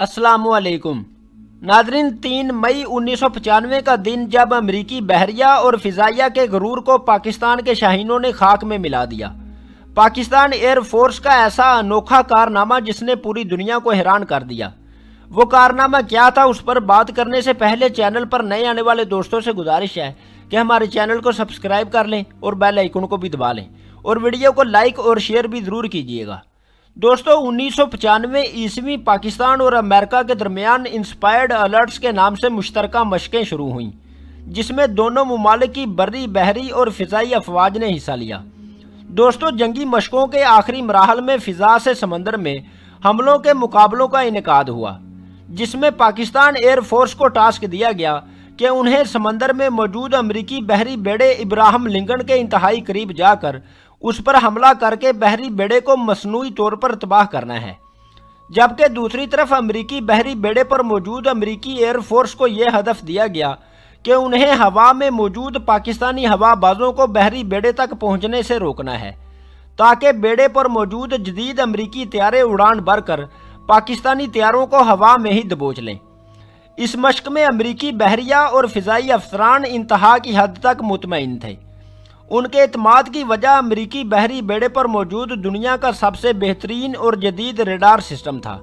السلام علیکم ناظرین، 3 مئی 1995 کا دن جب امریکی بحریہ اور فضائیہ کے غرور کو پاکستان کے شاہینوں نے خاک میں ملا دیا۔ پاکستان ایئر فورس کا ایسا انوکھا کارنامہ جس نے پوری دنیا کو حیران کر دیا۔ وہ کارنامہ کیا تھا، اس پر بات کرنے سے پہلے چینل پر نئے آنے والے دوستوں سے گزارش ہے کہ ہمارے چینل کو سبسکرائب کر لیں اور بیل آئیکن کو بھی دبا لیں اور ویڈیو کو لائک اور شیئر بھی ضرور کیجیے گا۔ دوستو، 1995 عیسوی پاکستان اور امریکہ کے درمیان انسپائرڈ الرٹس کے نام سے مشترکہ مشقیں شروع ہوئیں، جس میں دونوں ممالک کی بری، بحری اور فضائی افواج نے حصہ لیا۔ دوستو، جنگی مشقوں کے آخری مراحل میں فضا سے سمندر میں حملوں کے مقابلوں کا انعقاد ہوا، جس میں پاکستان ایئر فورس کو ٹاسک دیا گیا کہ انہیں سمندر میں موجود امریکی بحری بیڑے ابراہم لنکن کے انتہائی قریب جا کر اس پر حملہ کر کے بحری بیڑے کو مصنوعی طور پر تباہ کرنا ہے، جبکہ دوسری طرف امریکی بحری بیڑے پر موجود امریکی ایئر فورس کو یہ ہدف دیا گیا کہ انہیں ہوا میں موجود پاکستانی ہوا بازوں کو بحری بیڑے تک پہنچنے سے روکنا ہے، تاکہ بیڑے پر موجود جدید امریکی طیارے اڑان بھر کر پاکستانی طیاروں کو ہوا میں ہی دبوچ لیں۔ اس مشق میں امریکی بحریہ اور فضائی افسران انتہا کی حد تک مطمئن تھے۔ ان کے اعتماد کی وجہ امریکی بحری بیڑے پر موجود دنیا کا سب سے بہترین اور جدید ریڈار سسٹم تھا۔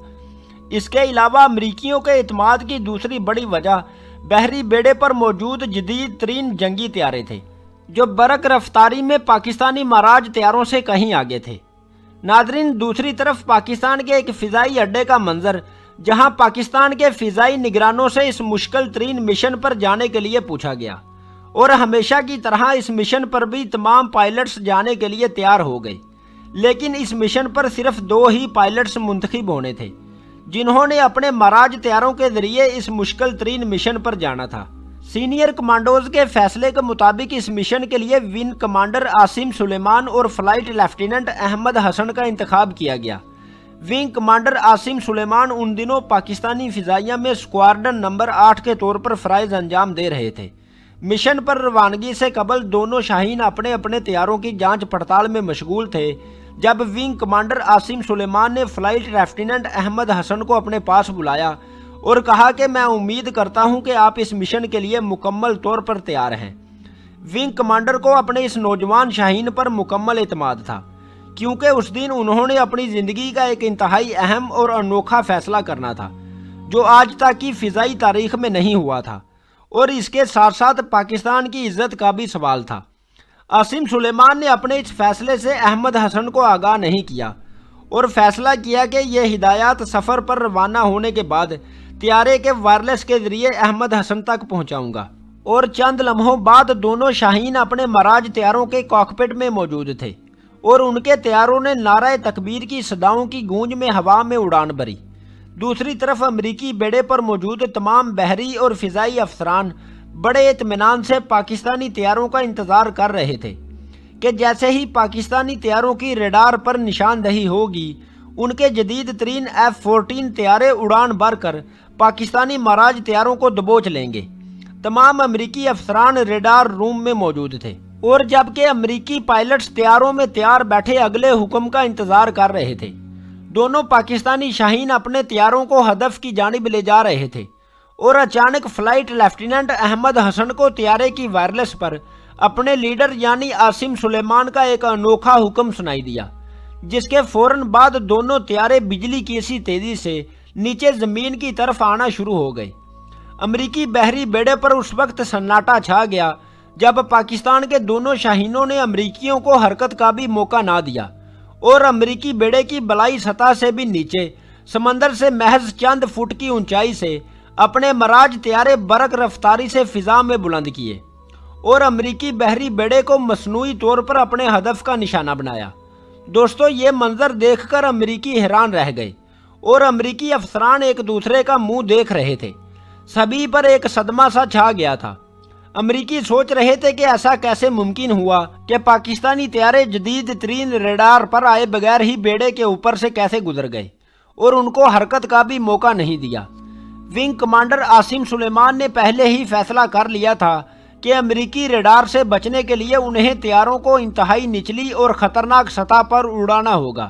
اس کے علاوہ امریکیوں کے اعتماد کی دوسری بڑی وجہ بحری بیڑے پر موجود جدید ترین جنگی طیارے تھے، جو برق رفتاری میں پاکستانی مہاراج طیاروں سے کہیں آگے تھے۔ ناظرین، دوسری طرف پاکستان کے ایک فضائی اڈے کا منظر، جہاں پاکستان کے فضائی نگرانوں سے اس مشکل ترین مشن پر جانے کے لیے پوچھا گیا، اور ہمیشہ کی طرح اس مشن پر بھی تمام پائلٹس جانے کے لیے تیار ہو گئے، لیکن اس مشن پر صرف 2 ہی پائلٹس منتخب ہونے تھے، جنہوں نے اپنے مہاراج طیاروں کے ذریعے اس مشکل ترین مشن پر جانا تھا۔ سینئر کمانڈوز کے فیصلے کے مطابق اس مشن کے لیے ونگ کمانڈر عاصم سلیمان اور فلائٹ لیفٹیننٹ احمد حسن کا انتخاب کیا گیا۔ ونگ کمانڈر عاصم سلیمان ان دنوں پاکستانی فضائیہ میں اسکواڈرن نمبر 8 کے طور پر فرائض انجام دے رہے تھے۔ مشن پر روانگی سے قبل دونوں شاہین اپنے اپنے طیاروں کی جانچ پڑتال میں مشغول تھے جب ونگ کمانڈر عاصم سلیمان نے فلائٹ لیفٹیننٹ احمد حسن کو اپنے پاس بلایا اور کہا کہ میں امید کرتا ہوں کہ آپ اس مشن کے لیے مکمل طور پر تیار ہیں۔ ونگ کمانڈر کو اپنے اس نوجوان شاہین پر مکمل اعتماد تھا، کیونکہ اس دن انہوں نے اپنی زندگی کا ایک انتہائی اہم اور انوکھا فیصلہ کرنا تھا، جو آج تک کی فضائی تاریخ میں نہیں ہوا تھا، اور اس کے ساتھ ساتھ پاکستان کی عزت کا بھی سوال تھا۔ عاصم سلیمان نے اپنے اس فیصلے سے احمد حسن کو آگاہ نہیں کیا اور فیصلہ کیا کہ یہ ہدایات سفر پر روانہ ہونے کے بعد طیارے کے وائرلیس کے ذریعے احمد حسن تک پہنچاؤں گا، اور چند لمحوں بعد دونوں شاہین اپنے مہاراج طیاروں کے کاکپٹ میں موجود تھے اور ان کے طیاروں نے نعرہ تکبیر کی صداؤں کی گونج میں ہوا میں اڑان بھری۔ دوسری طرف امریکی بیڑے پر موجود تمام بحری اور فضائی افسران بڑے اطمینان سے پاکستانی طیاروں کا انتظار کر رہے تھے کہ جیسے ہی پاکستانی طیاروں کی ریڈار پر نشاندہی ہوگی، ان کے جدید ترین F-14 طیارے اڑان بھر کر پاکستانی مہاراج طیاروں کو دبوچ لیں گے۔ تمام امریکی افسران ریڈار روم میں موجود تھے، اور جبکہ امریکی پائلٹس طیاروں میں تیار بیٹھے اگلے حکم کا انتظار کر رہے تھے، دونوں پاکستانی شاہین اپنے طیاروں کو ہدف کی جانب لے جا رہے تھے، اور اچانک فلائٹ لیفٹیننٹ احمد حسن کو طیارے کی وائرلیس پر اپنے لیڈر یعنی عاصم سلیمان کا ایک انوکھا حکم سنائی دیا، جس کے فوراً بعد دونوں طیارے بجلی کی سی تیزی سے نیچے زمین کی طرف آنا شروع ہو گئے۔ امریکی بحری بیڑے پر اس وقت سناٹا چھا گیا جب پاکستان کے دونوں شاہینوں نے امریکیوں کو حرکت کا بھی موقع نہ دیا، اور امریکی بیڑے کی بلائی سطح سے بھی نیچے سمندر سے محض چند فٹ کی اونچائی سے اپنے مہاراج طیارے برق رفتاری سے فضا میں بلند کیے اور امریکی بحری بیڑے کو مصنوعی طور پر اپنے ہدف کا نشانہ بنایا۔ دوستو، یہ منظر دیکھ کر امریکی حیران رہ گئے اور امریکی افسران ایک دوسرے کا منہ دیکھ رہے تھے۔ سبھی پر ایک صدمہ سا چھا گیا تھا۔ امریکی سوچ رہے تھے کہ ایسا کیسے ممکن ہوا کہ پاکستانی طیارے جدید ترین ریڈار پر آئے بغیر ہی بیڑے کے اوپر سے کیسے گزر گئے اور ان کو حرکت کا بھی موقع نہیں دیا۔ ونگ کمانڈر عاصم سلیمان نے پہلے ہی فیصلہ کر لیا تھا کہ امریکی ریڈار سے بچنے کے لیے انہیں طیاروں کو انتہائی نچلی اور خطرناک سطح پر اڑانا ہوگا،